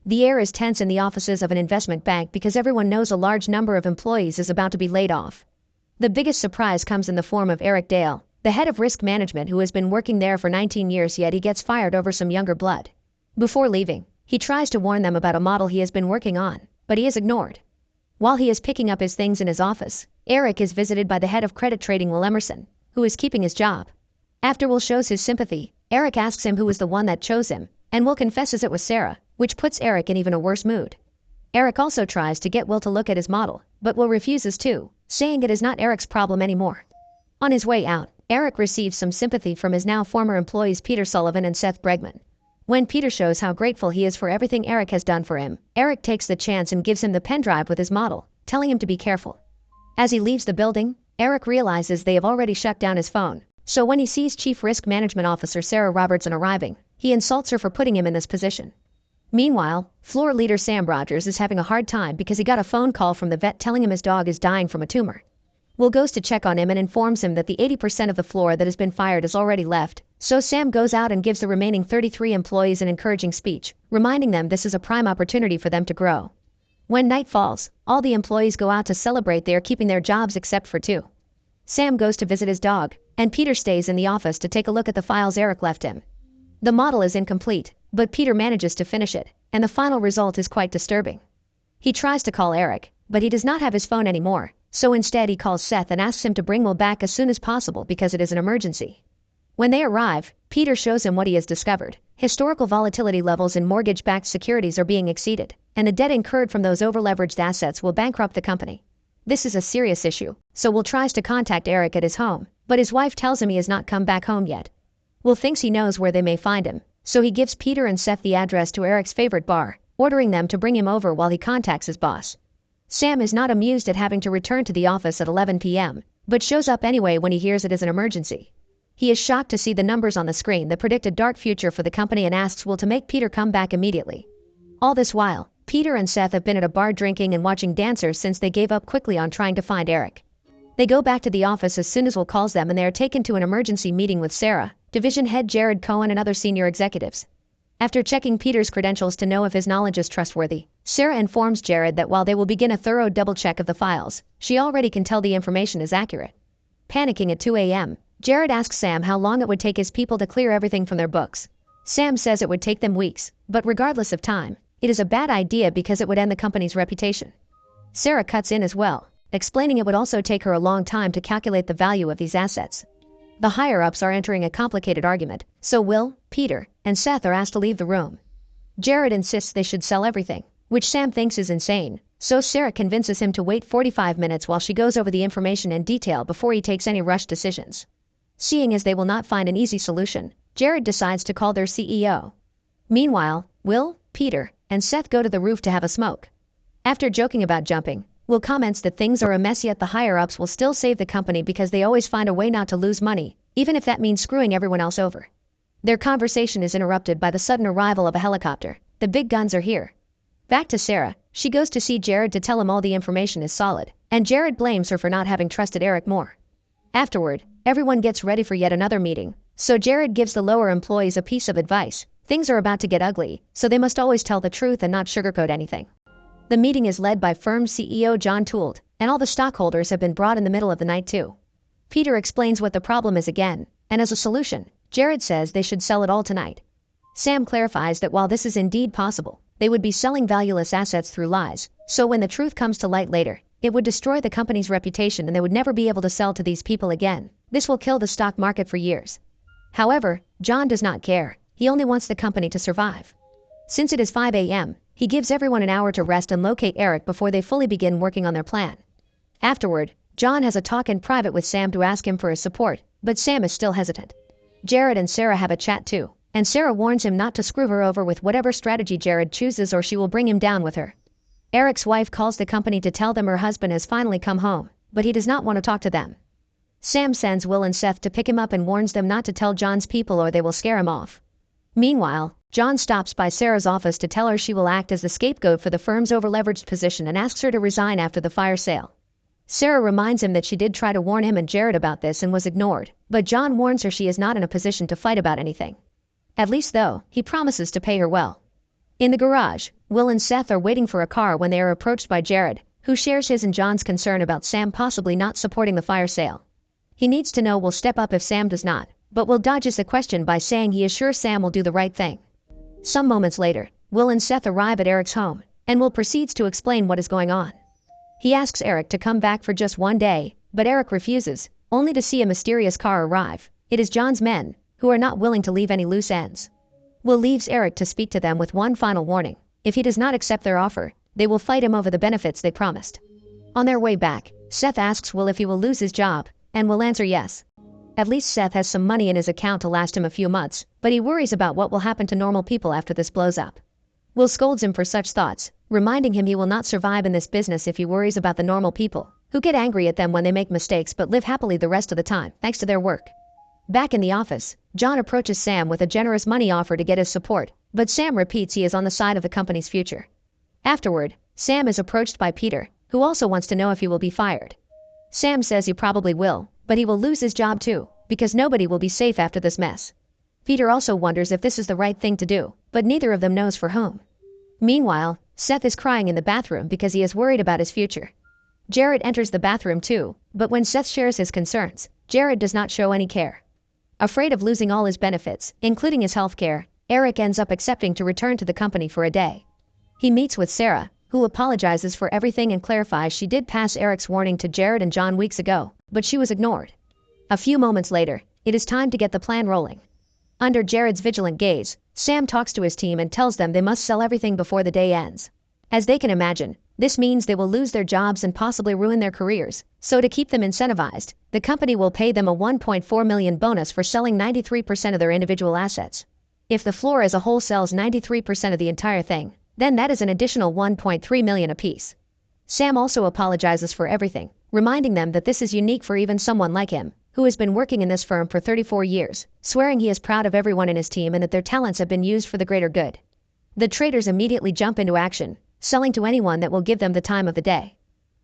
The air is tense in the offices of an investment bank because everyone knows a large number of employees is about to be laid off. The biggest surprise comes in the form of Eric Dale, the head of risk management who has been working there for 19 years, yet he gets fired over some younger blood. Before leaving, he tries to warn them about a model he has been working on, but he is ignored. While he is picking up his things in his office, Eric is visited by the head of credit trading, Will Emerson, who is keeping his job. After Will shows his sympathy, Eric asks him who was the one that chose him, and Will confesses it was Sarah, which puts Eric in even a worse mood. Eric also tries to get Will to look at his model, but Will refuses to, saying it is not Eric's problem anymore. On his way out, Eric receives some sympathy from his now former employees Peter Sullivan and Seth Bregman. When Peter shows how grateful he is for everything Eric has done for him, Eric takes the chance and gives him the pen drive with his model, telling him to be careful. As he leaves the building, Eric realizes they have already shut down his phone, so when he sees Chief Risk Management Officer Sarah Robertson arriving, he insults her for putting him in this position. Meanwhile, floor leader Sam Rogers is having a hard time because he got a phone call from the vet telling him his dog is dying from a tumor. Will goes to check on him and informs him that the 80% of the floor that has been fired is already left, so Sam goes out and gives the remaining 33 employees an encouraging speech, reminding them this is a prime opportunity for them to grow. When night falls, all the employees go out to celebrate they are keeping their jobs except for two. Sam goes to visit his dog, and Peter stays in the office to take a look at the files Eric left him. The model is incomplete, but Peter manages to finish it, and the final result is quite disturbing. He tries to call Eric, but he does not have his phone anymore, so instead he calls Seth and asks him to bring Will back as soon as possible because it is an emergency. When they arrive, Peter shows him what he has discovered. Historical volatility levels in mortgage-backed securities are being exceeded, and the debt incurred from those over-leveraged assets will bankrupt the company. This is a serious issue, so Will tries to contact Eric at his home, but his wife tells him he has not come back home yet. Will thinks he knows where they may find him, so he gives Peter and Seth the address to Eric's favorite bar, ordering them to bring him over while he contacts his boss. Sam is not amused at having to return to the office at 11 p.m., but shows up anyway when he hears it is an emergency. He is shocked to see the numbers on the screen that predict a dark future for the company and asks Will to make Peter come back immediately. All this while, Peter and Seth have been at a bar drinking and watching dancers since they gave up quickly on trying to find Eric. They go back to the office as soon as Will calls them and they are taken to an emergency meeting with Sarah, division head Jared Cohen and other senior executives. After checking Peter's credentials to know if his knowledge is trustworthy, Sarah informs Jared that while they will begin a thorough double-check of the files, she already can tell the information is accurate. Panicking at 2 a.m., Jared asks Sam how long it would take his people to clear everything from their books. Sam says it would take them weeks, but regardless of time, it is a bad idea because it would end the company's reputation. Sarah cuts in as well, explaining it would also take her a long time to calculate the value of these assets. The higher-ups are entering a complicated argument, so Will, Peter, and Seth are asked to leave the room. Jared insists they should sell everything, which Sam thinks is insane, so Sarah convinces him to wait 45 minutes while she goes over the information in detail before he takes any rushed decisions. Seeing as they will not find an easy solution, Jared decides to call their CEO. Meanwhile, Will, Peter, and Seth go to the roof to have a smoke. After joking about jumping, Will comments that things are a mess yet the higher-ups will still save the company because they always find a way not to lose money, even if that means screwing everyone else over. Their conversation is interrupted by the sudden arrival of a helicopter. The big guns are here. Back to Sarah, she goes to see Jared to tell him all the information is solid, and Jared blames her for not having trusted Eric more. Afterward, everyone gets ready for yet another meeting, so Jared gives the lower employees a piece of advice. Things are about to get ugly, so they must always tell the truth and not sugarcoat anything. The meeting is led by firm CEO John Tould, and all the stockholders have been brought in the middle of the night too. Peter explains what the problem is again, and as a solution, Jared says they should sell it all tonight. Sam clarifies that while this is indeed possible, they would be selling valueless assets through lies, so when the truth comes to light later, it would destroy the company's reputation and they would never be able to sell to these people again. This will kill the stock market for years. However, John does not care. He only wants the company to survive. Since it is 5 a.m., he gives everyone an hour to rest and locate Eric before they fully begin working on their plan. Afterward, John has a talk in private with Sam to ask him for his support, but Sam is still hesitant. Jared and Sarah have a chat too, and Sarah warns him not to screw her over with whatever strategy Jared chooses or she will bring him down with her. Eric's wife calls the company to tell them her husband has finally come home, but he does not want to talk to them. Sam sends Will and Seth to pick him up and warns them not to tell John's people or they will scare him off. Meanwhile, John stops by Sarah's office to tell her she will act as the scapegoat for the firm's overleveraged position and asks her to resign after the fire sale. Sarah reminds him that she did try to warn him and Jared about this and was ignored, but John warns her she is not in a position to fight about anything. At least though, he promises to pay her well. In the garage, Will and Seth are waiting for a car when they are approached by Jared, who shares his and John's concern about Sam possibly not supporting the fire sale. He needs to know Will step up if Sam does not, but Will dodges the question by saying he is sure Sam will do the right thing. Some moments later, Will and Seth arrive at Eric's home, and Will proceeds to explain what is going on. He asks Eric to come back for just one day, but Eric refuses, only to see a mysterious car arrive. It is John's men, who are not willing to leave any loose ends. Will leaves Eric to speak to them with one final warning. If he does not accept their offer, they will fight him over the benefits they promised. On their way back, Seth asks Will if he will lose his job, and Will answer yes. At least Seth has some money in his account to last him a few months, but he worries about what will happen to normal people after this blows up. Will scolds him for such thoughts, reminding him he will not survive in this business if he worries about the normal people, who get angry at them when they make mistakes but live happily the rest of the time, thanks to their work. Back in the office, John approaches Sam with a generous money offer to get his support, but Sam repeats he is on the side of the company's future. Afterward, Sam is approached by Peter, who also wants to know if he will be fired. Sam says he probably will, but he will lose his job too, because nobody will be safe after this mess. Peter also wonders if this is the right thing to do, but neither of them knows for whom. Meanwhile, Seth is crying in the bathroom because he is worried about his future. Jared enters the bathroom too, but when Seth shares his concerns, Jared does not show any care. Afraid of losing all his benefits, including his health care, Eric ends up accepting to return to the company for a day. He meets with Sarah, who apologizes for everything and clarifies she did pass Eric's warning to Jared and John weeks ago, but she was ignored. A few moments later, it is time to get the plan rolling. Under Jared's vigilant gaze, Sam talks to his team and tells them they must sell everything before the day ends. As they can imagine, this means they will lose their jobs and possibly ruin their careers, so to keep them incentivized, the company will pay them a $1.4 million bonus for selling 93% of their individual assets. If the floor as a whole sells 93% of the entire thing, then that is an additional $1.3 million apiece. Sam also apologizes for everything, reminding them that this is unique for even someone like him, who has been working in this firm for 34 years, swearing he is proud of everyone in his team and that their talents have been used for the greater good. The traders immediately jump into action, selling to anyone that will give them the time of the day.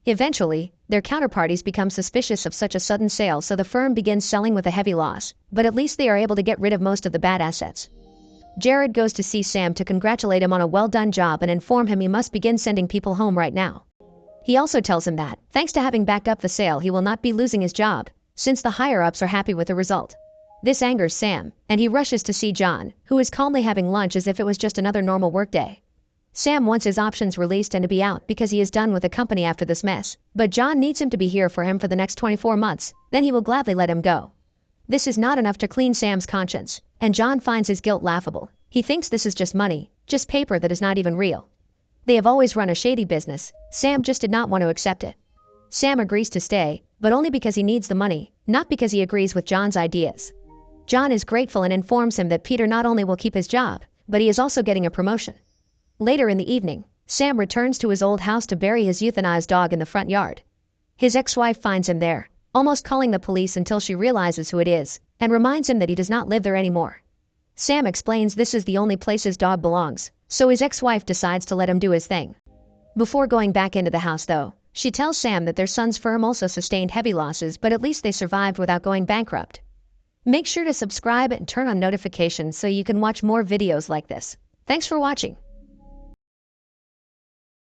Eventually, their counterparties become suspicious of such a sudden sale, so the firm begins selling with a heavy loss, but at least they are able to get rid of most of the bad assets. Jared goes to see Sam to congratulate him on a well-done job and inform him he must begin sending people home right now. He also tells him that, thanks to having backed up the sale, he will not be losing his job, since the higher-ups are happy with the result. This angers Sam, and he rushes to see John, who is calmly having lunch as if it was just another normal workday. Sam wants his options released and to be out because he is done with the company after this mess, but John needs him to be here for him for the next 24 months, then he will gladly let him go. This is not enough to clean Sam's conscience, and John finds his guilt laughable. He thinks this is just money, just paper that is not even real. They have always run a shady business, Sam just did not want to accept it. Sam agrees to stay, but only because he needs the money, not because he agrees with John's ideas. John is grateful and informs him that Peter not only will keep his job, but he is also getting a promotion. Later in the evening, Sam returns to his old house to bury his euthanized dog in the front yard. His ex-wife finds him there, almost calling the police until she realizes who it is, and reminds him that he does not live there anymore. Sam explains this is the only place his dog belongs, so his ex-wife decides to let him do his thing. Before going back into the house though, she tells Sam that their son's firm also sustained heavy losses, but at least they survived without going bankrupt. Make sure to subscribe and turn on notifications so you can watch more videos like this. Thanks for watching.